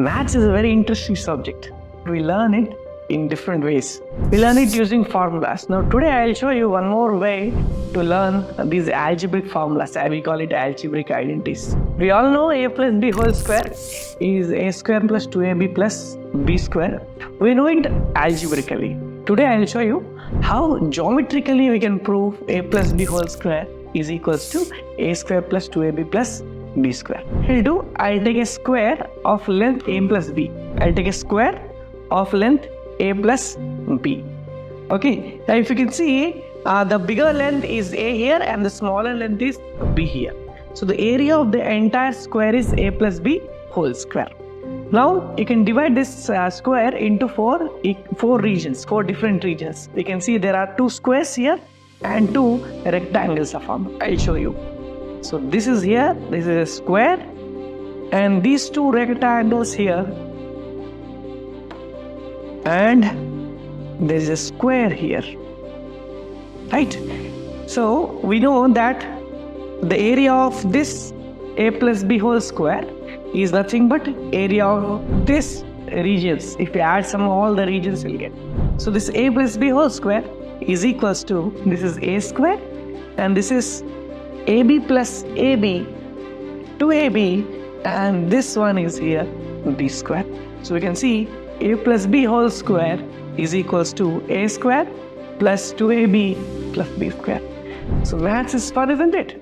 Maths is a very interesting subject. We learn it in different ways. We learn it using formulas. Now today I'll show you one more way to learn these algebraic formulas. We call it algebraic identities. We all know a plus b whole square is a square plus 2ab plus b square. We know it algebraically. Today I'll show you how geometrically we can prove a plus b whole square is equals to a square plus 2ab plus b square. I'll take a square of length a plus b. I'll take a square of length a plus b. Okay, now if you can see, the bigger length is a here and the smaller length is b here. So the area of the entire square is a plus b whole square. Now you can divide this square into four different regions. You can see there are two squares here and two rectangles are formed. I'll show you. So this is here, this is a square, and these two rectangles here, and there is a square here, right? So we know that the area of this a plus b whole square is nothing but area of this regions. If you add some all the regions you'll get. So this a plus b whole square is equals to, this is a square and this is ab plus ab 2ab, and this one is here b square. So we can see a plus b whole square is equals to a square plus 2ab plus b square. So maths is fun, isn't it?